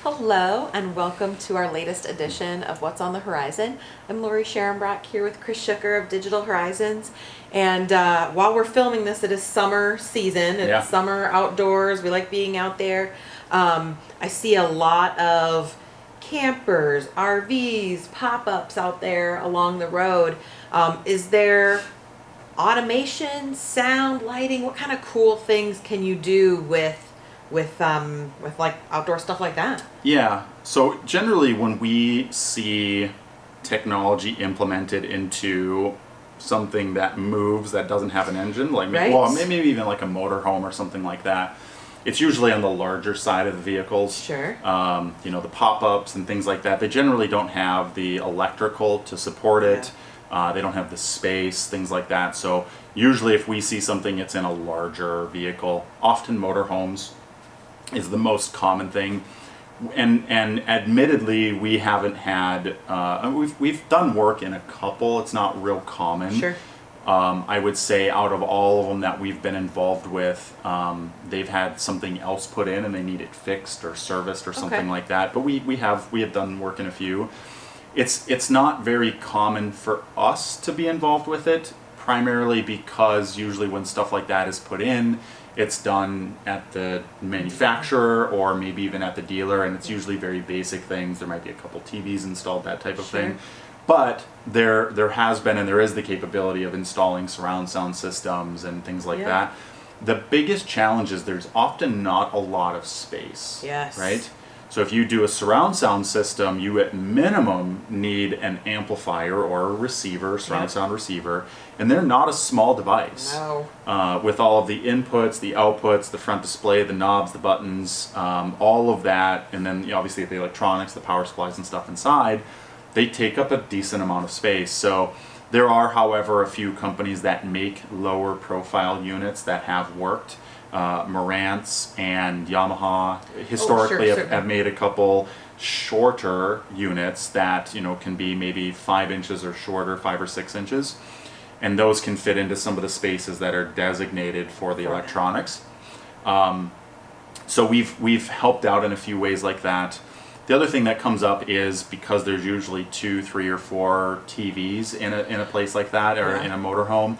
Hello and welcome to our latest edition of What's on the Horizon. I'm Lori Sharonbrock here with Chris Shooker of Digital Horizons. And while we're filming this, it is summer season. It's summer outdoors. We like being out there. I see a lot of campers, RVs, pop-ups out there along the road. Is there automation, sound, lighting? What kind of cool things can you do with like outdoor stuff like that? Yeah. So generally when we see technology implemented into something that moves that doesn't have an engine, like well, maybe even like a motorhome or something like that, it's usually on the larger side of the vehicles. Sure. The pop-ups and things like that, they generally don't have the electrical to support it. They don't have the space, things like that. So usually if we see something, it's in a larger vehicle, often motorhomes is the most common thing, and admittedly we haven't had we've done work in a couple. It's not real common. Sure. I would say out of all of them that we've been involved with, they've had something else put in and they need it fixed or serviced or something like that. But we have done work in a few. It's not very common for us to be involved with it, primarily because usually when stuff like that is put in, it's done at the manufacturer or maybe even at the dealer, and it's usually very basic things. There might be a couple TVs installed, that type of thing. But there has been and there is the capability of installing surround sound systems and things like that. The biggest challenge is there's often not a lot of space. Yes. Right? So if you do a surround sound system, you at minimum need an amplifier or a receiver, surround sound receiver, and they're not a small device. No. With all of the inputs, the outputs, the front display, the knobs, the buttons, all of that, and then obviously the electronics, the power supplies and stuff inside, they take up a decent amount of space. So there are, however, a few companies that make lower profile units that have worked. Marantz and Yamaha historically have made a couple shorter units that can be maybe 5 inches or shorter, 5 or 6 inches, and those can fit into some of the spaces that are designated for the electronics. So we've helped out in a few ways like that. The other thing that comes up is because there's usually 2, 3, or 4 TVs in a place like that, or in a motorhome.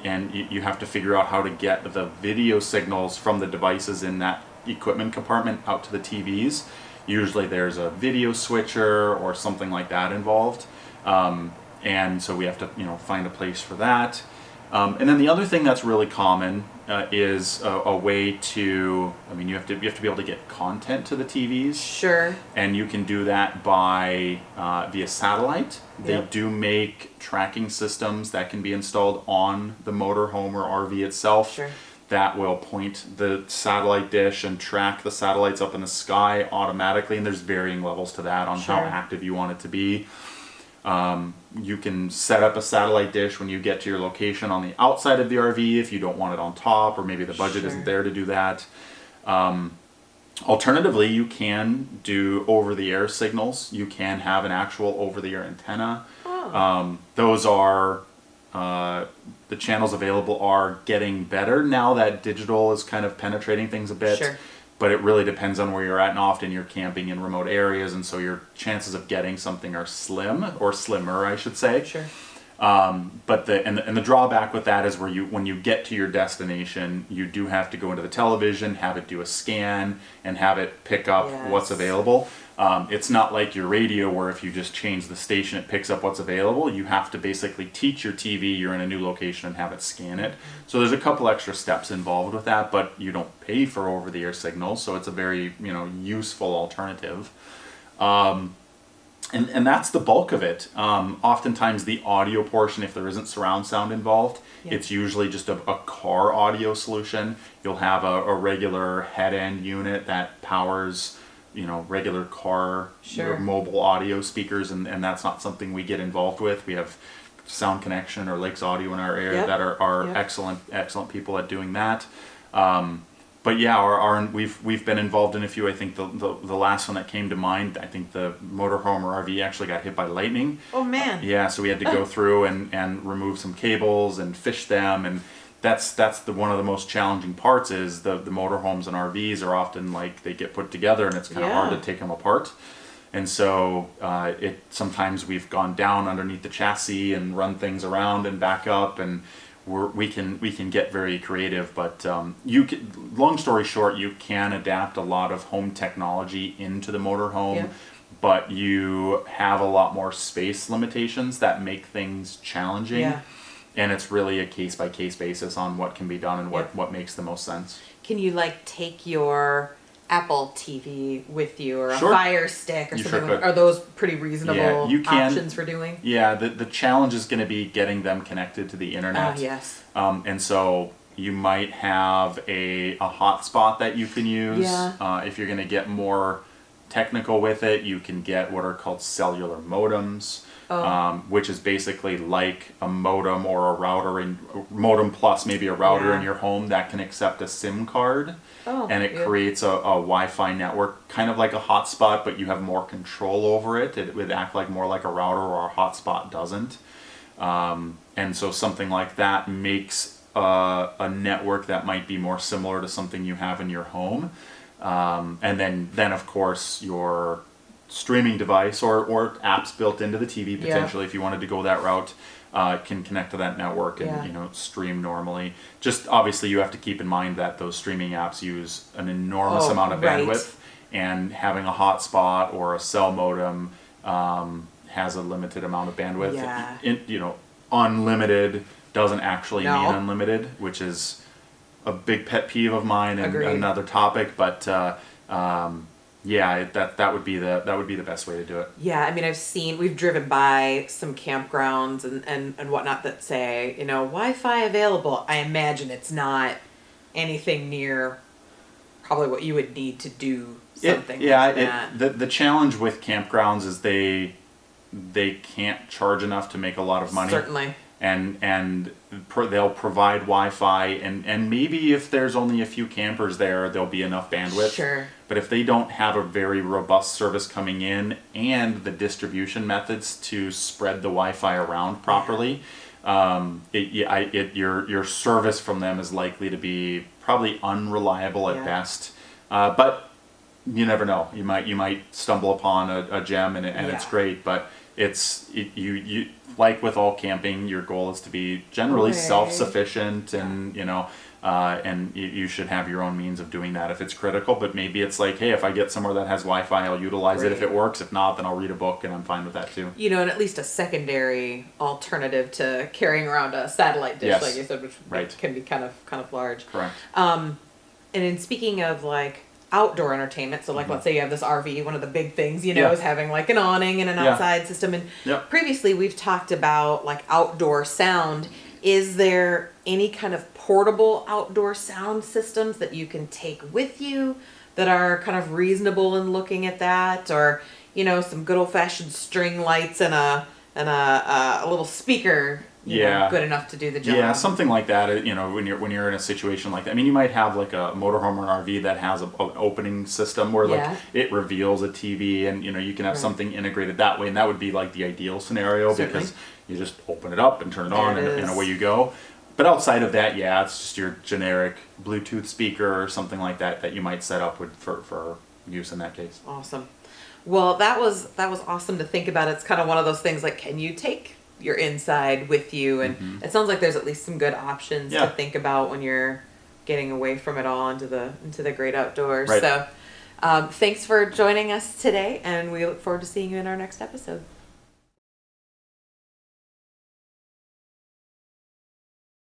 And you have to figure out how to get the video signals from the devices in that equipment compartment out to the TVs. Usually there's a video switcher or something like that involved. And so we have to find a place for that. And then the other thing that's really common is a way to, you have to be able to get content to the TVs. Sure. And you can do that by via satellite. They do make tracking systems that can be installed on the motorhome or RV itself that will point the satellite dish and track the satellites up in the sky automatically. And there's varying levels to that on how active you want it to be. You can set up a satellite dish when you get to your location on the outside of the RV if you don't want it on top, or maybe the budget isn't there to do that. Alternatively, you can do over-the-air signals. You can have an actual over-the-air antenna. Those are, the channels available are getting better now that digital is kind of penetrating things a bit. But it really depends on where you're at, and often you're camping in remote areas, and so your chances of getting something are slim, or slimmer, I should say. But the drawback with that is when you get to your destination, you do have to go into the television, have it do a scan, and have it pick up what's available. It's not like your radio where if you just change the station, it picks up what's available. You have to basically teach your TV you're in a new location and have it scan it. So there's a couple extra steps involved with that, but you don't pay for over-the-air signals, so it's a very useful alternative. And that's the bulk of it. Oftentimes the audio portion, if there isn't surround sound involved, it's usually just a car audio solution. You'll have a regular head-end unit that powers regular car or mobile audio speakers, and that's not something we get involved with. We have Sound Connection or Lakes Audio in our area that are excellent people at doing that. But yeah, we've been involved in a few. I think the last one that came to mind, I think the motorhome or RV actually got hit by lightning. Oh man. So we had to go through and remove some cables and fish them, and that's one of the most challenging parts is the motorhomes and RVs are often like they get put together and it's kind of hard to take them apart. And so sometimes we've gone down underneath the chassis and run things around and back up, and we can get very creative. But long story short, you can adapt a lot of home technology into the motorhome, but you have a lot more space limitations that make things challenging. Yeah. And it's really a case-by-case basis on what can be done and what makes the most sense. Can you like take your Apple TV with you or a Fire Stick or something? Are those pretty reasonable options for doing? Yeah, the challenge is going to be getting them connected to the internet. Yes. And so you might have a hotspot that you can use. Yeah. If you're going to get more technical with it, you can get what are called cellular modems. Which is basically like a modem or a router, modem plus maybe a router in your home that can accept a SIM card. And it creates a Wi-Fi network, kind of like a hotspot, but you have more control over it. It would act like more like a router, or a hotspot doesn't. And so something like that makes a network that might be more similar to something you have in your home. And then of course your streaming device or apps built into the TV potentially, if you wanted to go that route, can connect to that network and stream normally. Just obviously you have to keep in mind that those streaming apps use an enormous amount of bandwidth, and having a hotspot or a cell modem has a limited amount of bandwidth. Unlimited doesn't actually mean unlimited, which is a big pet peeve of mine and another topic, but that would be the best way to do it. Yeah, I mean, we've driven by some campgrounds and whatnot that say, Wi-Fi available. I imagine it's not anything near probably what you would need to do something like that. The challenge with campgrounds is they can't charge enough to make a lot of money. Certainly. And they'll provide Wi-Fi, and maybe if there's only a few campers there, there'll be enough bandwidth. Sure. But if they don't have a very robust service coming in and the distribution methods to spread the Wi-Fi around properly, your service from them is likely to be probably unreliable at best. But you never know. You might stumble upon a gem and it's great, but you like with all camping, your goal is to be generally self-sufficient, and you should have your own means of doing that if it's critical. But maybe it's like, hey, if I get somewhere that has Wi-Fi, I'll utilize it if it works. If not, then I'll read a book, and I'm fine with that too. And at least a secondary alternative to carrying around a satellite dish, like you said, which can be kind of large. Correct. And in speaking of like outdoor entertainment, so like let's say you have this RV, one of the big things is having like an awning and an outside system, and previously we've talked about like outdoor sound. Is there any kind of portable outdoor sound systems that you can take with you that are kind of reasonable in looking at that, or some good old-fashioned string lights and a little speaker good enough to do the job? Yeah, something like that. When you're in a situation like that, I mean, you might have like a motorhome or an RV that has an opening system where like it reveals a TV, and you can have something integrated that way, and that would be like the ideal scenario. Certainly. Because you just open it up and turn it on, and away you go. But outside of that, it's just your generic Bluetooth speaker or something like that you might set up for use in that case. Awesome. Well, that was awesome to think about. It's kind of one of those things like, can you take your inside with you? And it sounds like there's at least some good options to think about when you're getting away from it all into the great outdoors. Right. So thanks for joining us today, and we look forward to seeing you in our next episode.